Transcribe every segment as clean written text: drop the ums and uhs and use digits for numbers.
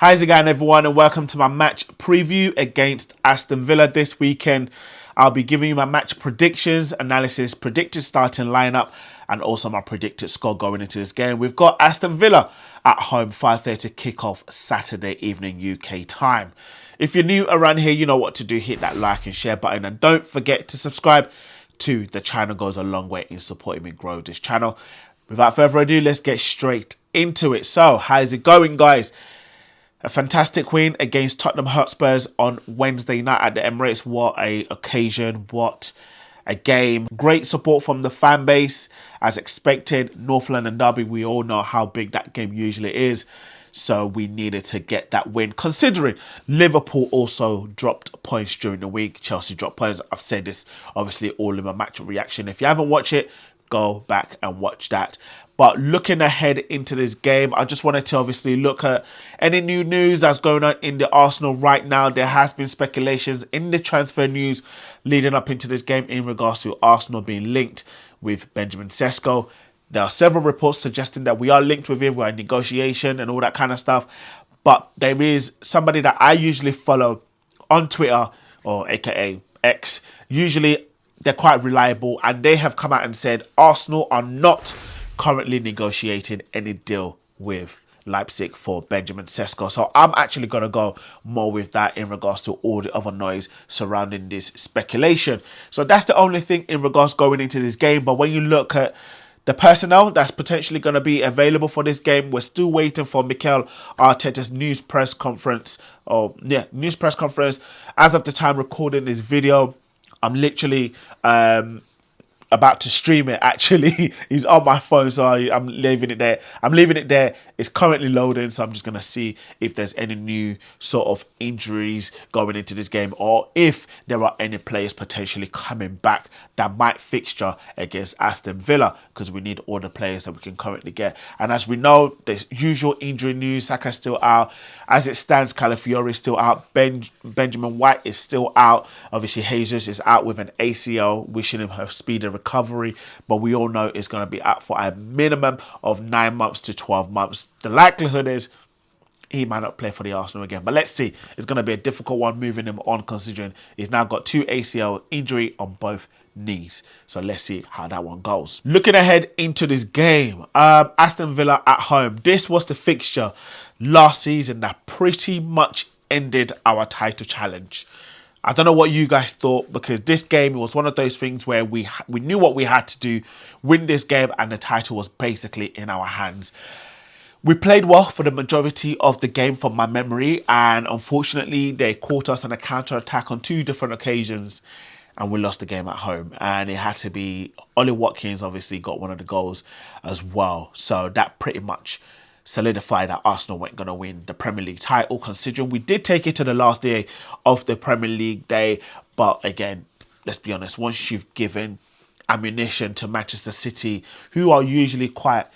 How's it going, everyone, and welcome to my match preview against Aston Villa this weekend. I'll be giving you my match predictions, analysis, predicted starting lineup, and also my predicted score going into this game. We've got Aston Villa at home, 5:30 kickoff Saturday evening UK time. If you're new around here, you know what to do. Hit that like and share button, and don't forget to subscribe to the channel. Goes a long way in supporting me grow this channel. Without further ado, let's get straight into it. So, how's it going, guys? A fantastic win against Tottenham Hotspurs on Wednesday night at the Emirates. What a occasion, what a game. Great support from the fan base. As expected, North London derby, we all know how big that game usually is. So we needed to get that win. Considering Liverpool also dropped points during the week. Chelsea dropped points. I've said this obviously all in my match reaction. If you haven't watched it, go back and watch that. But looking ahead into this game, I just wanted to obviously look at any new news that's going on in the Arsenal right now. There has been speculations in the transfer news leading up into this game in regards to Arsenal being linked with Benjamin Sesko. There are several reports suggesting that we are linked with him, we're in negotiation and all that kind of stuff. But there is somebody that I usually follow on Twitter, or aka X. Usually they're quite reliable, and they have come out and said Arsenal are not currently negotiating any deal with Leipzig for Benjamin Sesko. So I'm actually going to go more with that in regards to all the other noise surrounding this speculation. So that's the only thing in regards going into this game. But when you look at the personnel that's potentially going to be available for this game, we're still waiting for Mikel Arteta's news press conference. News press conference. As of the time recording this video, I'm literally about to stream it. Actually, he's on my phone, so I'm leaving it there. It's currently loading, so I'm just gonna see if there's any new sort of injuries going into this game, or if there are any players potentially coming back that might fixture against Aston Villa, because we need all the players that we can currently get. And as we know, there's usual injury news. Saka's still out. As it stands, Calafiori is still out. Benjamin White is still out. Obviously, Jesus is out with an ACL. Wishing him a speedy recovery, but we all know it's going to be out for a minimum of 9 months to 12 months. The likelihood is he might not play for the Arsenal again, but let's see. It's going to be a difficult one moving him on, considering he's now got 2 ACL injury on both knees. So let's see how that one goes. Looking ahead into this game, Aston Villa at home. This was the fixture last season that pretty much ended our title challenge. I don't know what you guys thought, because this game was one of those things where we knew what we had to do, win this game, and the title was basically in our hands. We played well for the majority of the game from my memory, and unfortunately they caught us on a counter-attack on 2 different occasions, and we lost the game at home. And it had to be Ollie Watkins obviously got one of the goals as well. So that pretty much solidified that Arsenal weren't going to win the Premier League title, considering we did take it to the last day of the Premier League day. But again, let's be honest, once you've given ammunition to Manchester City, who are usually quite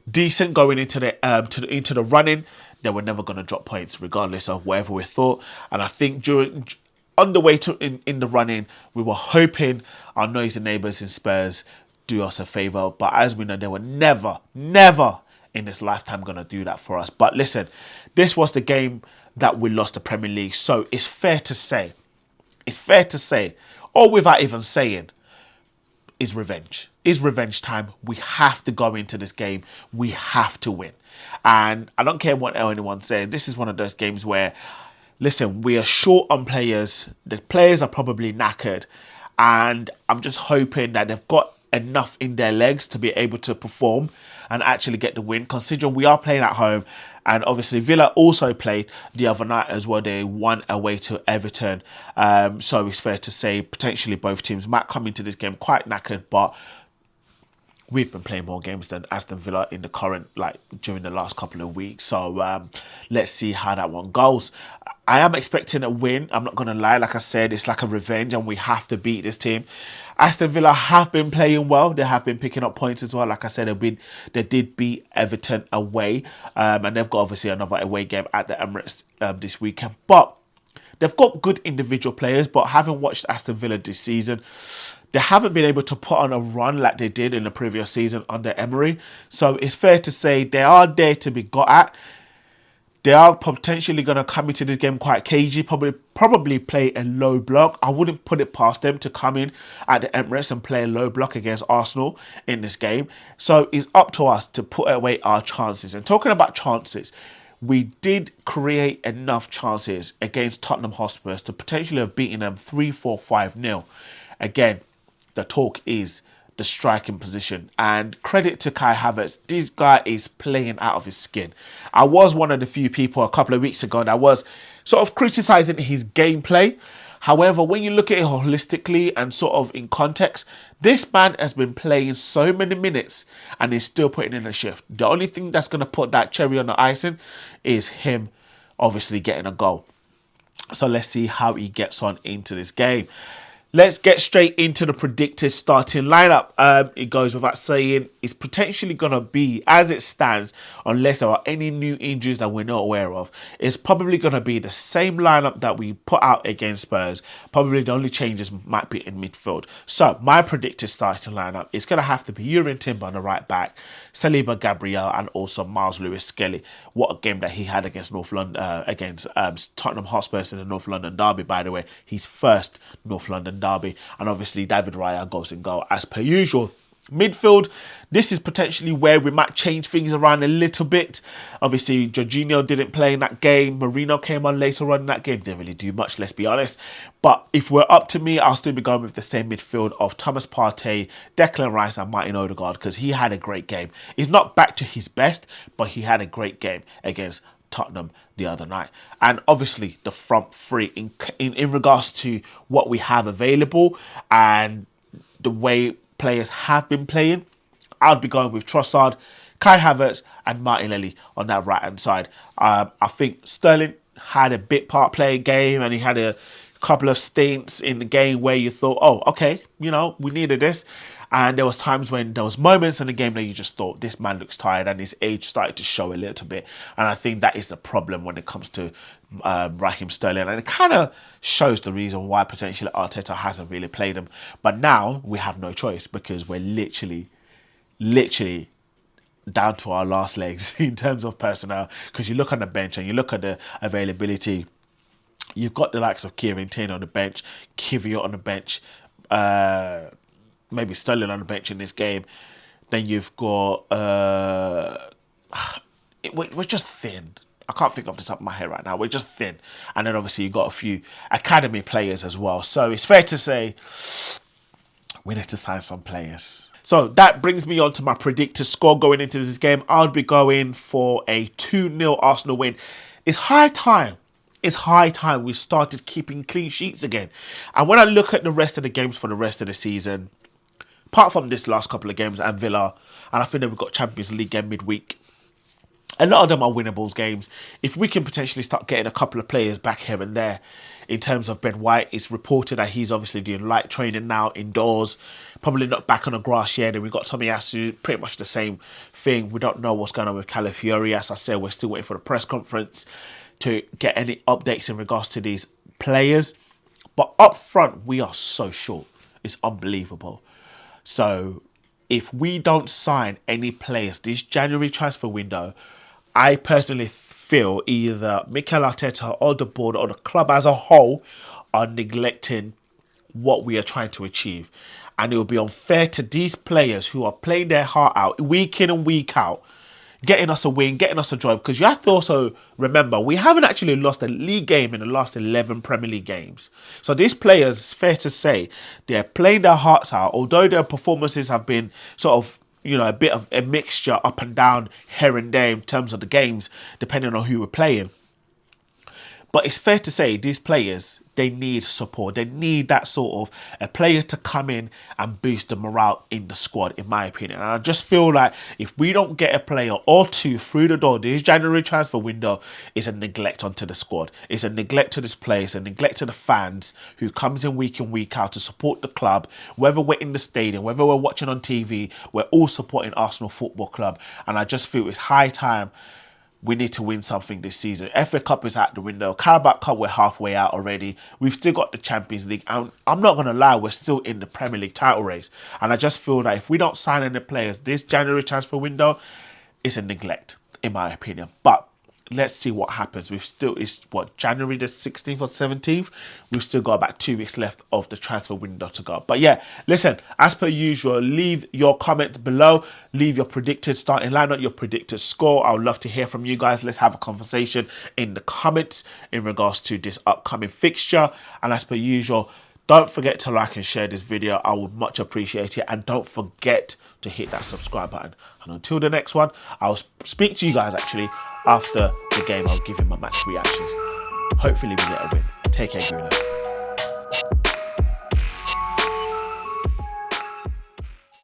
decent going into the running, they were never going to drop points regardless of whatever we thought. And I think on the way to in the running, we were hoping our noisy neighbours in Spurs do us a favour, but as we know, they were never in this lifetime going to do that for us. But listen, this was the game that we lost the Premier League, so it's fair to say, or without even saying, is revenge. It's revenge time. We have to go into this game. We have to win. And I don't care what anyone says. This is one of those games where, listen, we are short on players. The players are probably knackered. And I'm just hoping that they've got enough in their legs to be able to perform and actually get the win, considering we are playing at home. And obviously Villa also played the other night as well. They won away to Everton. So it's fair to say potentially both teams might come into this game quite knackered, but we've been playing more games than Aston Villa in the current, during the last couple of weeks. So let's see how that one goes. I am expecting a win. I'm not going to lie. Like I said, it's like a revenge and we have to beat this team. Aston Villa have been playing well. They have been picking up points as well. Like I said, they did beat Everton away. And they've got obviously another away game at the Emirates this weekend. But they've got good individual players. But having watched Aston Villa this season, they haven't been able to put on a run like they did in the previous season under Emery. So it's fair to say they are there to be got at. They are potentially going to come into this game quite cagey, probably play a low block. I wouldn't put it past them to come in at the Emirates and play a low block against Arsenal in this game. So it's up to us to put away our chances. And talking about chances, we did create enough chances against Tottenham Hotspur to potentially have beaten them 3-4-5-0. Again, the talk is the striking position, and credit to Kai Havertz. This guy is playing out of his skin. I was one of the few people a couple of weeks ago that was sort of criticizing his gameplay. However, when you look at it holistically and sort of in context, this man has been playing so many minutes and is still putting in a shift. The only thing that's going to put that cherry on the icing is him obviously getting a goal. So let's see how he gets on into this game. Let's get straight into the predicted starting lineup. It goes without saying, it's potentially going to be, as it stands, unless there are any new injuries that we're not aware of, it's probably going to be the same lineup that we put out against Spurs. Probably the only changes might be in midfield. So my predicted starting lineup is going to have to be Jurgen Timber on the right back, Saliba Gabriel, and also Miles Lewis-Skelly. What a game that he had against Tottenham Hotspur in the North London derby, by the way. His first North London derby, and obviously David Raya goes in goal as per usual. Midfield, this is potentially where we might change things around a little bit. Obviously, Jorginho didn't play in that game. Marino came on later on in that game. Didn't really do much, let's be honest. But if we're up to me, I'll still be going with the same midfield of Thomas Partey, Declan Rice and Martin Odegaard, because he had a great game. He's not back to his best, but he had a great game against Tottenham the other night. And obviously the front three in regards to what we have available and the way players have been playing, I'd be going with Trossard, Kai Havertz and Martinelli on that right hand side. I think Sterling had a bit part playing game, and he had a couple of stints in the game where you thought, oh, okay, we needed this. And there was times when there was moments in the game that you just thought, this man looks tired, and his age started to show a little bit. And I think that is the problem when it comes to Raheem Sterling. And it kind of shows the reason why potentially Arteta hasn't really played him. But now we have no choice, because we're literally down to our last legs in terms of personnel. Because you look on the bench and you look at the availability, you've got the likes of Kieran Tierney on the bench, Kivior on the bench, maybe Sterling on the bench in this game. Then you've got we're just thin. I can't think off the top of my head right now. We're just thin. And then obviously you've got a few academy players as well. So it's fair to say we need to sign some players. So that brings me on to my predicted score going into this game. I'll be going for a 2-0 Arsenal win. It's high time. It's high time we started keeping clean sheets again. And when I look at the rest of the games for the rest of the season, apart from this last couple of games and Villa, and I think that we've got Champions League game midweek, a lot of them are winnable games. If we can potentially start getting a couple of players back here and there, in terms of Ben White, it's reported that he's obviously doing light training now indoors, probably not back on the grass yet. And we've got Tomiyasu, pretty much the same thing. We don't know what's going on with Calafiori. As I said, we're still waiting for the press conference to get any updates in regards to these players. But up front, we are so short. It's unbelievable. So if we don't sign any players this January transfer window, I personally feel either Mikel Arteta or the board or the club as a whole are neglecting what we are trying to achieve. And it will be unfair to these players who are playing their heart out week in and week out, getting us a win, getting us a joy. Because you have to also remember, we haven't actually lost a league game in the last 11 Premier League games. So these players, it's fair to say, they're playing their hearts out. Although their performances have been sort of, a bit of a mixture up and down here and there in terms of the games, depending on who we're playing. But it's fair to say these players, they need support. They need that sort of a player to come in and boost the morale in the squad, in my opinion. And I just feel like if we don't get a player or two through the door, this January transfer window is a neglect onto the squad. It's a neglect to this player. It's a neglect to the fans who comes in week out to support the club. Whether we're in the stadium, whether we're watching on TV, we're all supporting Arsenal Football Club. And I just feel it's high time we need to win something this season. FA Cup is out the window. Carabao Cup, we're halfway out already. We've still got the Champions League. And I'm not going to lie, we're still in the Premier League title race. And I just feel that if we don't sign any players this January transfer window, it's a neglect, in my opinion. But let's see what happens. It's what, January the 16th or 17th. We've still got about 2 weeks left of the transfer window to go. But yeah, listen, as per usual, leave your comments below. Leave your predicted starting lineup, your predicted score. I would love to hear from you guys. Let's have a conversation in the comments in regards to this upcoming fixture. And as per usual, don't forget to like and share this video. I would much appreciate it. And don't forget to hit that subscribe button. And until the next one, I'll speak to you guys actually after the game. I'll give you my match reactions. Hopefully we get a win. Take care, Gooners.